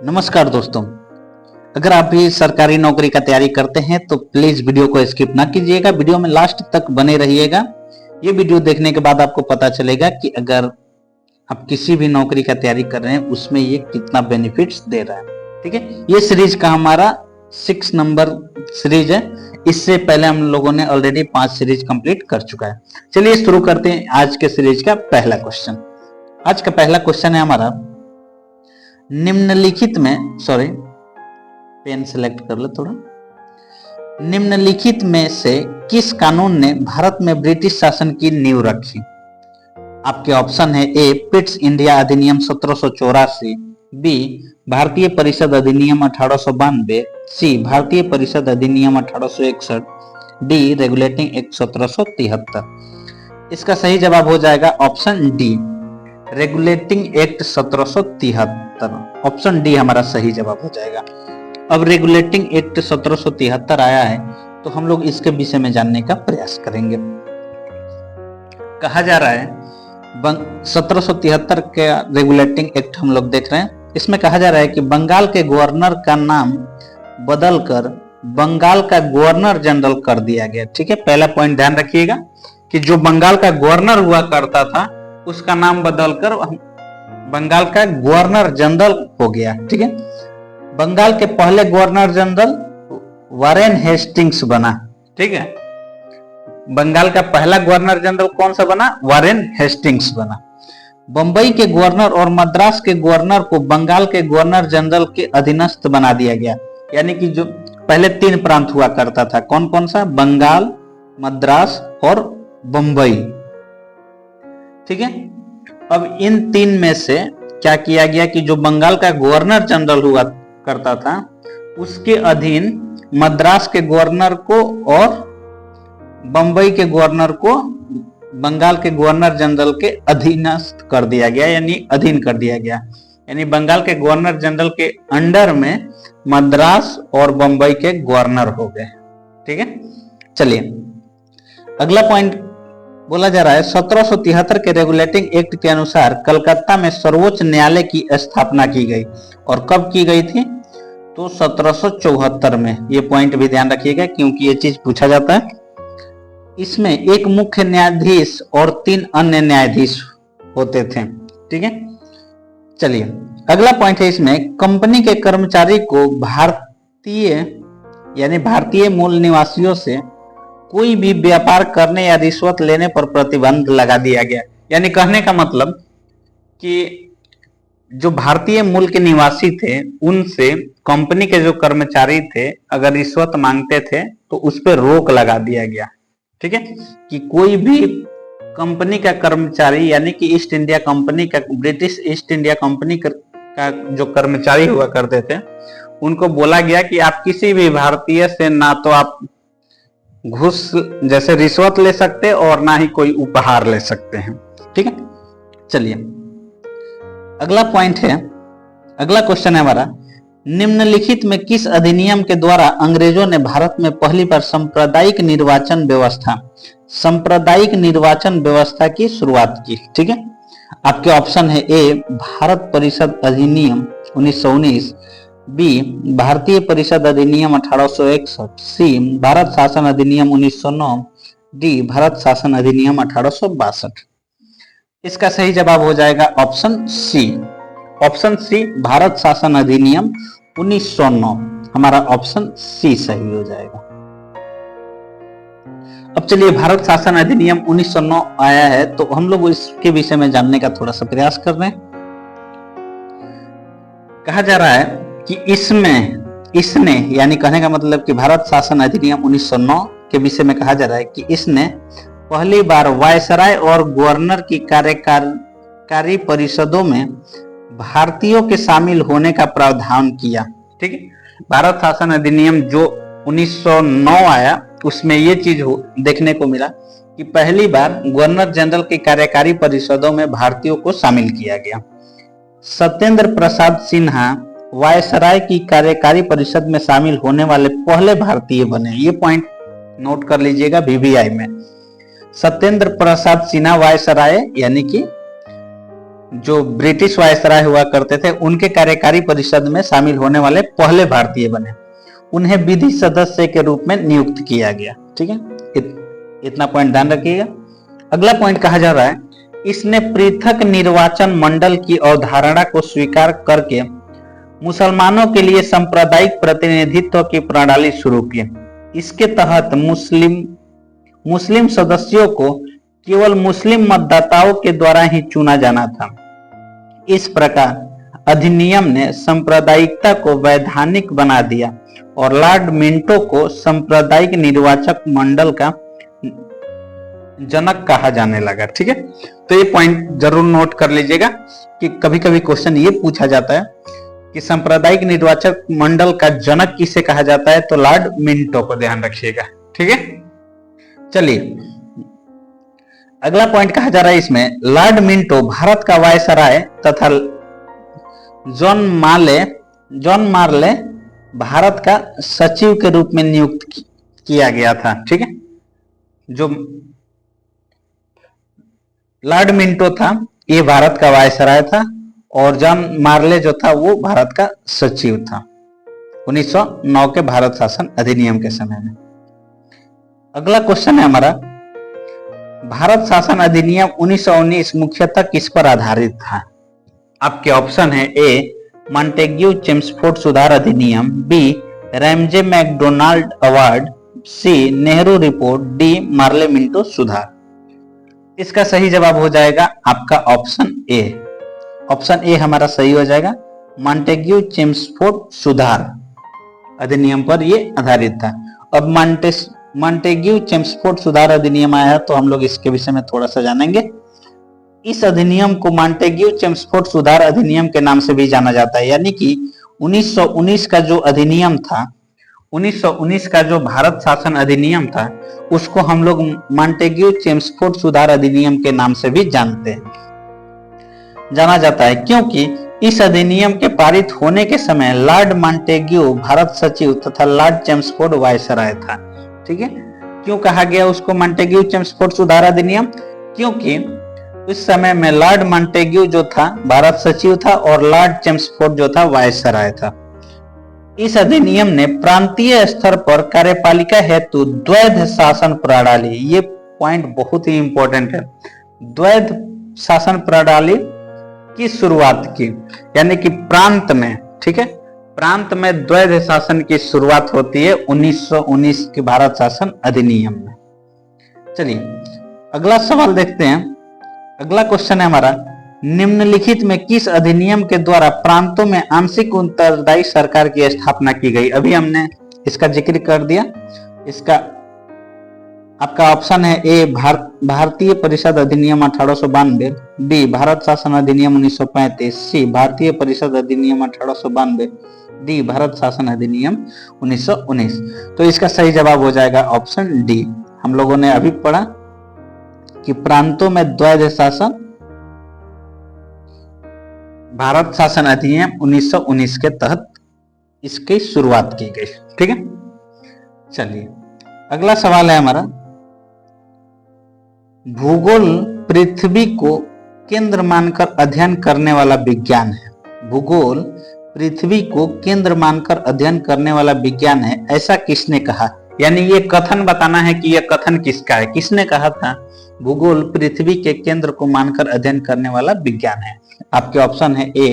नमस्कार दोस्तों, अगर आप भी सरकारी नौकरी का तैयारी करते हैं तो प्लीज वीडियो को स्किप ना कीजिएगा, वीडियो में लास्ट तक बने रहिएगा। ये वीडियो देखने के बाद आपको पता चलेगा कि अगर आप किसी भी नौकरी का तैयारी कर रहे हैं उसमें ये कितना बेनिफिट्स दे रहा है। ठीक है, ये सीरीज का हमारा 6 नंबर सीरीज है। इससे पहले हम लोगों ने ऑलरेडी 5 सीरीज कंप्लीट कर चुका है। चलिए शुरू करते हैं आज के सीरीज का पहला क्वेश्चन। आज का पहला क्वेश्चन है हमारा, निम्नलिखित में, सॉरी पेन सेलेक्ट कर लो थोड़ा। निम्नलिखित में से किस कानून ने भारत में ब्रिटिश शासन की नींव रखी? आपके ऑप्शन है ए पिट्स इंडिया अधिनियम 1784, बी भारतीय परिषद अधिनियम 1892, सी भारतीय परिषद अधिनियम 1861, डी रेगुलेटिंग एक्ट 1773। इसका सही जवाब हो जाएगा option D, regulating act 1773। Option D हमारा सही जवाब हो जाएगा। अब रेगुलेटिंग एक्ट 1773 आया है तो हम लोग इसके विषय में जानने का प्रयास करेंगे। कहा जा रहा है 1773 के रेगुलेटिंग एक्ट हम लोग देख रहे हैं। इसमें कहा जा रहा है कि बंगाल के गवर्नर का नाम बदलकर बंगाल का गवर्नर जनरल कर दिया गया। ठीक है, पहला पॉइंट ध्यान रखिएगा कि जो बंगाल का गवर्नर हुआ करता था उसका नाम बदलकर बंगाल का गवर्नर जनरल हो गया। ठीक है, बंगाल के पहले गवर्नर जनरल वारेन हेस्टिंग्स बना। ठीक है, बंगाल का पहला गवर्नर जनरल कौन सा बना? वारेन हेस्टिंग्स बना। बंबई के गवर्नर और मद्रास के गवर्नर को बंगाल के गवर्नर जनरल के अधीनस्थ बना दिया गया। यानी कि जो पहले 3 प्रांत हुआ करता था, कौन कौन सा? बंगाल, मद्रास और बंबई। ठीक है, अब इन 3 में से क्या किया गया कि जो बंगाल का गवर्नर जनरल हुआ करता था उसके अधीन मद्रास के गवर्नर को और बंबई के गवर्नर को बंगाल के गवर्नर जनरल के अधीनस्थ कर दिया गया, यानी अधीन कर दिया गया। यानी बंगाल के गवर्नर जनरल के अंडर में मद्रास और बंबई के गवर्नर हो गए। ठीक है, चलिए अगला पॉइंट बोला जा रहा है 1773 के रेगुलेटिंग एक्ट के अनुसार कलकत्ता में सर्वोच्च न्यायालय की स्थापना की गई। और कब की गई थी? तो 1774 में। ये पॉइंट भी ध्यान रखिएगा क्योंकि ये चीज पूछा जाता है। इसमें एक मुख्य न्यायाधीश और 3 अन्य न्यायाधीश होते थे। ठीक है, चलिए अगला पॉइंट है इसमें, कंपनी के कर्मचारी को भारतीय यानी भारतीय मूल निवासियों से कोई भी व्यापार करने या रिश्वत लेने पर प्रतिबंध लगा दिया गया। यानी कहने का मतलब कि जो भारतीय मूल के निवासी थे उनसे कंपनी के जो कर्मचारी थे अगर रिश्वत मांगते थे तो उस पर रोक लगा दिया गया। ठीक है, कि कोई भी कंपनी का कर्मचारी यानी कि ईस्ट इंडिया कंपनी का, ब्रिटिश ईस्ट इंडिया कंपनी का जो कर्मचारी हुआ करते थे उनको बोला गया कि आप किसी भी भारतीय से ना तो आप घूस जैसे रिश्वत ले सकते और ना ही कोई उपहार ले सकते हैं। ठीक है, चलिए अगला पॉइंट है, अगला क्वेश्चन है हमारा, निम्नलिखित में किस अधिनियम के द्वारा अंग्रेजों ने भारत में पहली बार सांप्रदायिक निर्वाचन व्यवस्था की शुरुआत की? ठीक है, आपके ऑप्शन है ए भारत परिषद अधिनियम 1919, बी भारतीय परिषद अधिनियम 1861, सी भारत शासन अधिनियम 1909, डी भारत शासन अधिनियम 1862। इसका सही जवाब हो जाएगा option C. Option C Bharat शासन अधिनियम 1909 हमारा ऑप्शन सी सही हो जाएगा। अब चलिए भारत शासन अधिनियम 1909 आया है तो हम लोग इसके विषय में जानने का थोड़ा सा प्रयास कर रहे हैं। कहा जा रहा है कि इसने यानी कहने का मतलब कि भारत शासन अधिनियम 1909 के विषय में कहा जा रहा है कि इसने पहली बार वायसराय और गवर्नर की कार्यकारी परिषदों में भारतीयों के शामिल होने का प्रावधान किया। ठीक है, भारत शासन अधिनियम जो 1909 आया उसमें ये चीज देखने को मिला कि पहली बार गवर्नर जनरल की कार्यकारी परिषदों में भारतीयों को शामिल किया गया। सत्येंद्र प्रसाद सिन्हा वायसराय की कार्यकारी परिषद में शामिल होने वाले पहले भारतीय बने। ये पॉइंट नोट कर लीजिएगा VVI में। सत्येंद्र प्रसाद सिन्हा वायसराय यानी कि जो ब्रिटिश वायसराय हुआ करते थे उनके कार्यकारी परिषद में शामिल होने वाले पहले भारतीय बने। उन्हें विधि सदस्य के रूप में नियुक्त किया गया। ठीक है, इतना पॉइंट ध्यान रखिएगा। अगला पॉइंट कहा जा रहा है, इसने पृथक निर्वाचन मंडल की अवधारणा को स्वीकार करके मुसलमानों के लिए सांप्रदायिक प्रतिनिधित्व की प्रणाली शुरू की। इसके तहत मुस्लिम सदस्यों को केवल मुस्लिम मतदाताओं के द्वारा ही चुना जाना था। इस प्रकार अधिनियम ने सांप्रदायिकता को वैधानिक बना दिया और लॉर्ड मिंटो को सांप्रदायिक निर्वाचक मंडल का जनक कहा जाने लगा। ठीक है, तो ये पॉइंट जरूर नोट कर लीजिएगा कि कभी कभी क्वेश्चन ये पूछा जाता है कि सांप्रदायिक निर्वाचक मंडल का जनक किसे कहा जाता है, तो लॉर्ड मिंटो को ध्यान रखिएगा। ठीक है, चलिए अगला पॉइंट कहा जा रहा है इसमें, लॉर्ड मिंटो भारत का वायसराय तथा जॉन मार्ले भारत का सचिव के रूप में नियुक्त किया गया था। ठीक है, जो लॉर्ड मिंटो था ये भारत का वायसराय था और जॉन मार्ले जो था वो भारत का सचिव था 1909 के भारत शासन अधिनियम के समय में। अगला क्वेश्चन है हमारा, भारत शासन अधिनियम 1919 मुख्यतः किस पर आधारित था? आपके ऑप्शन है ए मॉन्टेग्यू चेम्सफोर्ड सुधार अधिनियम, B Ramsay MacDonald award, C Nehru report, D Morley Minto सुधार। इसका सही जवाब हो जाएगा आपका ऑप्शन ए। ऑप्शन ए हमारा सही हो जाएगा, मॉन्टेग्यू चेम्सफोर्ड सुधार अधिनियम पर यह आधारित था। अब मॉन्टेग्यू चेम्सफोर्ड सुधार अधिनियम आया तो हम लोग इसके विषय में थोड़ा सा जानेंगे। इस अधिनियम को मॉन्टेग्यू चेम्सफोर्ड सुधार अधिनियम के नाम से भी जाना जाता है, यानी कि 1919 का जो अधिनियम था, 1919 का जो भारत शासन अधिनियम था उसको हम लोग मॉन्टेग्यू चेम्सफोर्ड सुधार अधिनियम के नाम से भी जाना जाता है, क्योंकि इस अधिनियम के पारित होने के समय लॉर्ड मॉन्टेग्यू भारत सचिव तथा लॉर्ड चेम्सफोर्ड वायसराय था। ठीक है, क्यों कहा गया उसको मॉन्टेग्यू चेम्सफोर्ड सुधार अधिनियम? क्योंकि उस समय में लॉर्ड मॉन्टेग्यू जो था भारत सचिव था और लॉर्ड चेम्सफोर्ड जो था वायसराय था। इस अधिनियम ने प्रांतीय स्तर पर कार्यपालिका हेतु द्वैध शासन प्रणाली, ये पॉइंट बहुत ही इंपॉर्टेंट है, द्वैध शासन प्रणाली की शुरुआत की, यानी कि प्रांत में, ठीक है, प्रांत में द्वैध शासन की शुरुआत होती है 1919 के भारत शासन अधिनियम में। चलिए अगला सवाल देखते हैं। अगला क्वेश्चन है हमारा, निम्नलिखित में किस अधिनियम के द्वारा प्रांतों में आंशिक उत्तरदायी सरकार की स्थापना की गई? अभी हमने इसका जिक्र कर दिया। इसका आपका ऑप्शन है ए भारतीय परिषद अधिनियम 1892, बी भारत शासन अधिनियम 1935, सी भारतीय परिषद अधिनियम 1892, डी भारत शासन अधिनियम 1919। तो इसका सही जवाब हो जाएगा ऑप्शन डी। हम लोगों ने अभी पढ़ा कि प्रांतों में द्वैध शासन भारत शासन अधिनियम 1919 के तहत इसकी शुरुआत की गई। ठीक है, चलिए अगला सवाल है हमारा, भूगोल पृथ्वी को केंद्र मानकर अध्ययन करने वाला विज्ञान है। भूगोल पृथ्वी को केंद्र मानकर अध्ययन करने वाला विज्ञान है, ऐसा किसने कहा? यानी ये कथन बताना है कि यह कथन किसका है, किसने कहा था भूगोल पृथ्वी के केंद्र को मानकर अध्ययन करने वाला विज्ञान है? आपके ऑप्शन है A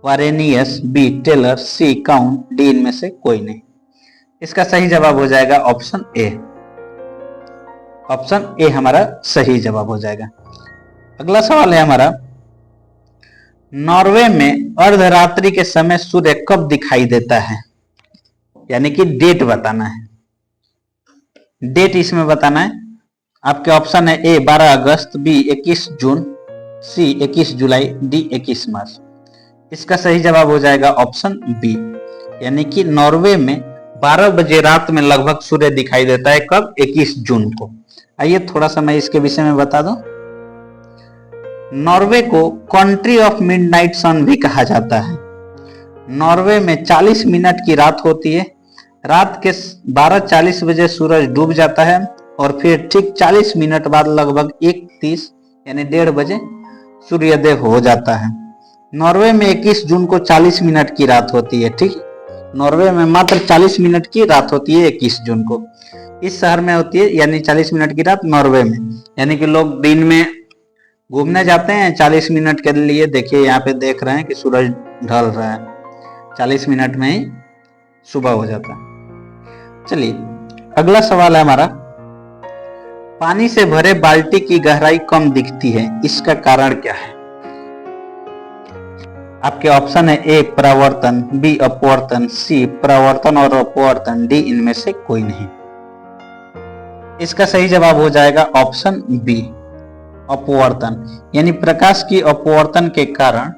Varenius, B Taylor, C count, D इनमें से कोई नहीं। इसका सही जवाब हो जाएगा ऑप्शन ए। ऑप्शन ए हमारा सही जवाब हो जाएगा। अगला सवाल है हमारा, नॉर्वे में अर्धरात्रि के समय सूर्य कब दिखाई देता है? यानी कि डेट बताना है, डेट इसमें बताना है। आपके ऑप्शन है ए 12 अगस्त, बी 21 जून, सी 21 जुलाई, डी 21 मार्च। इसका सही जवाब हो जाएगा ऑप्शन बी, यानी कि नॉर्वे में 12 बजे रात में लगभग सूर्य दिखाई देता है। कब? 21 जून को। आइए थोड़ा सा मैं इसके विषय में बता दूं। नॉर्वे को कंट्री ऑफ मिडनाइट सन भी कहा जाता है। नॉर्वे में 40 मिनट की रात होती है। रात के 12:40 बजे सूरज डूब जाता है और फिर ठीक 40 मिनट बाद लगभग 1:30 यानी 1:30 बजे सूर्योदय हो जाता है। नॉर्वे में 21 जून को 40 मिनट की रात होती है, ठीक है। नॉर्वे में मात्र 40 मिनट की रात होती है 21 जून को। इस शहर में होती है यानी 40 मिनट की रात नॉर्वे में, यानी कि लोग दिन में घूमने जाते हैं 40 मिनट के लिए। देखिए यहाँ पे देख रहे हैं कि सूरज ढल रहा है, 40 मिनट में ही सुबह हो जाता है। चलिए अगला सवाल है हमारा, पानी से भरे बाल्टी की गहराई कम दिखती है, इसका कारण क्या है? आपके ऑप्शन है ए परावर्तन, बी अपवर्तन, सी परावर्तन और अपवर्तन, डी इनमें से कोई नहीं। इसका सही जवाब हो जाएगा ऑप्शन बी अपवर्तन, यानी प्रकाश की अपवर्तन के कारण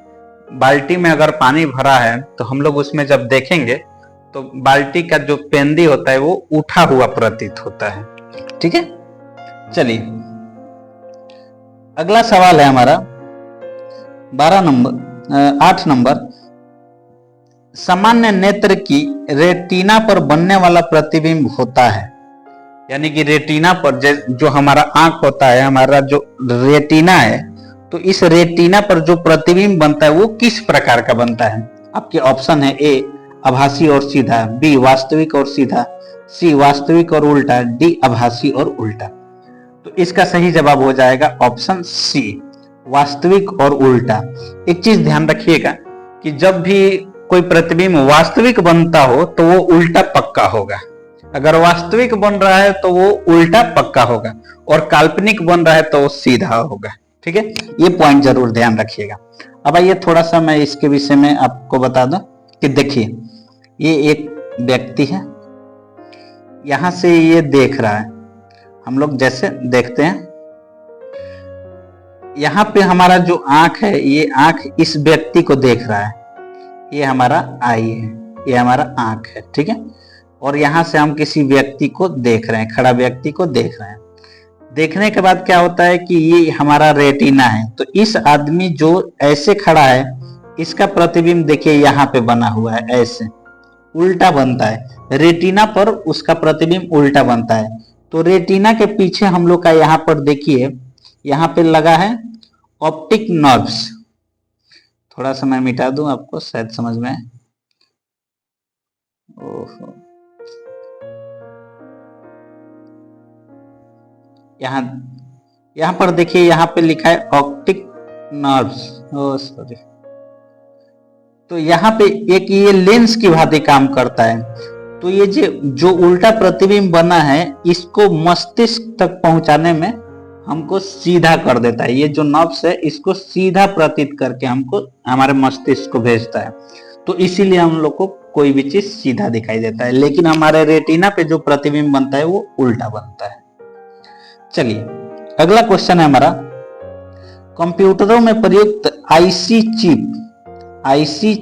बाल्टी में अगर पानी भरा है तो हम लोग उसमें जब देखेंगे तो बाल्टी का जो पेंदी होता है वो उठा हुआ प्रतीत होता है, ठीक है। चलिए अगला सवाल है हमारा 8 नंबर, सामान्य नेत्र की रेटिना पर बनने वाला प्रतिबिंब होता है, यानी कि रेटिना पर जो हमारा आंख होता है, हमारा जो रेटिना है, तो इस रेटिना पर जो प्रतिबिंब बनता है वो किस प्रकार का बनता है? आपके ऑप्शन है ए आभासी और सीधा, बी वास्तविक और सीधा, सी वास्तविक और उल्टा, डी आभासी और उल्टा। तो इसका सही जवाब हो जाएगा ऑप्शन सी वास्तविक और उल्टा। एक चीज ध्यान रखिएगा कि जब भी कोई प्रतिबिंब वास्तविक बनता हो तो वो उल्टा पक्का होगा, अगर वास्तविक बन रहा है तो वो उल्टा पक्का होगा, और काल्पनिक बन रहा है तो वो सीधा होगा, ठीक है। ये पॉइंट जरूर ध्यान रखिएगा। अब आइए थोड़ा सा मैं इसके विषय में आपको बता दूं कि देखिए ये एक व्यक्ति है, यहां से ये देख रहा है, हम लोग जैसे देखते हैं यहाँ पे हमारा जो आंख है, ये आंख इस व्यक्ति को देख रहा है, ये हमारा आई है, ये हमारा आंख है, ठीक है। और यहाँ से हम किसी व्यक्ति को देख रहे हैं, खड़ा व्यक्ति को देख रहे हैं। देखने के बाद क्या होता है कि ये हमारा रेटिना है, तो इस आदमी जो ऐसे खड़ा है इसका प्रतिबिंब देखिए यहाँ पे बना हुआ है, ऐसे उल्टा बनता है, रेटिना पर उसका प्रतिबिंब उल्टा बनता है। तो रेटिना के पीछे हम लोग का यहाँ पर देखिए यहाँ पे लगा है ऑप्टिक नर्व्स। थोड़ा सा मैं मिटा दूं आपको शायद समझ में। ओहो, यहाँ पर देखिए यहाँ पे लिखा है ऑप्टिक नर्व्स। ओ सॉरी, तो यहाँ पे एक ये लेंस की भांति काम करता है। तो ये जो उल्टा प्रतिबिंब बना है इसको मस्तिष्क तक पहुंचाने में हमको सीधा कर देता है। ये जो नर्व्स है इसको सीधा प्रतीत करके हमको हमारे मस्तिष्क को भेजता है, तो इसीलिए हम लोग को कोई भी चीज सीधा दिखाई देता है, लेकिन हमारे रेटिना पे जो प्रतिबिंब बनता है वो उल्टा बनता है। चलिए अगला क्वेश्चन है हमारा, कंप्यूटरों में प्रयुक्त आईसी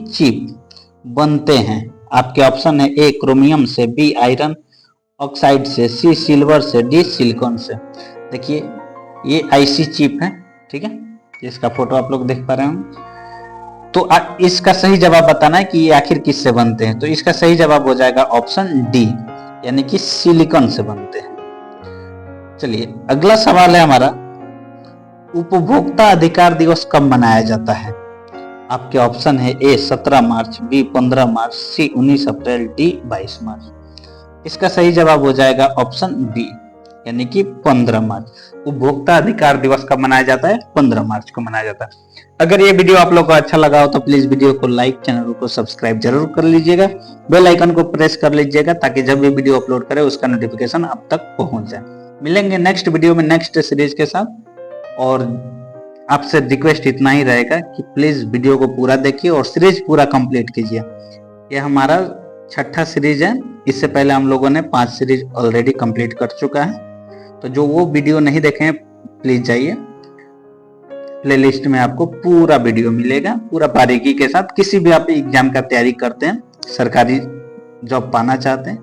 चिप बनते हैं। आपके ऑप्शन है ए क्रोमियम से, बी आयरन ऑक्साइड से, सी सिल्वर से, डी सिलिकॉन से। देखिए ये आईसी चिप है, ठीक है, इसका फोटो आप लोग देख पा रहे हैं। तो इसका सही जवाब बताना है कि ये आखिर किससे बनते हैं। तो इसका सही जवाब हो जाएगा ऑप्शन डी, यानी कि सिलिकॉन से बनते हैं। चलिए अगला सवाल है हमारा, उपभोक्ता अधिकार दिवस कब मनाया जाता है? आपके ऑप्शन है ए 17 मार्च, बी 15 मार्च, सी 19 अप्रैल, डी 22 मार्च। इसका सही जवाब हो जाएगा ऑप्शन बी, यानी कि 15 मार्च। उपभोक्ता अधिकार दिवस कब मनाया जाता है? 15 मार्च को मनाया जाता है। अगर ये वीडियो आप लोग को अच्छा लगा हो तो प्लीज वीडियो को लाइक, चैनल को सब्सक्राइब जरूर कर लीजिएगा, बेल आइकन को प्रेस कर लीजिएगा ताकि जब भी वीडियो अपलोड करें उसका नोटिफिकेशन आप तक पहुंच जाए। मिलेंगे नेक्स्ट वीडियो में नेक्स्ट सीरीज के साथ, और आपसे रिक्वेस्ट इतना ही रहेगा कि प्लीज वीडियो को पूरा देखिए और सीरीज पूरा कंप्लीट कीजिए। ये हमारा 6ठा सीरीज है, इससे पहले हम लोगों ने 5 सीरीज ऑलरेडी कंप्लीट कर चुका है। तो जो वो वीडियो नहीं देखे हैं प्लीज जाइए, प्लेलिस्ट में आपको पूरा वीडियो मिलेगा पूरा बारीकी के साथ। किसी भी आप एग्जाम का तैयारी करते हैं, सरकारी जॉब पाना चाहते हैं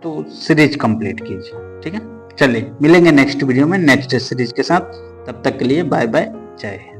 तो सीरीज कंप्लीट कीजिए, ठीक है। चलिए मिलेंगे नेक्स्ट वीडियो में नेक्स्ट सीरीज के साथ, तब तक के लिए बाय बाय, जय हिंद।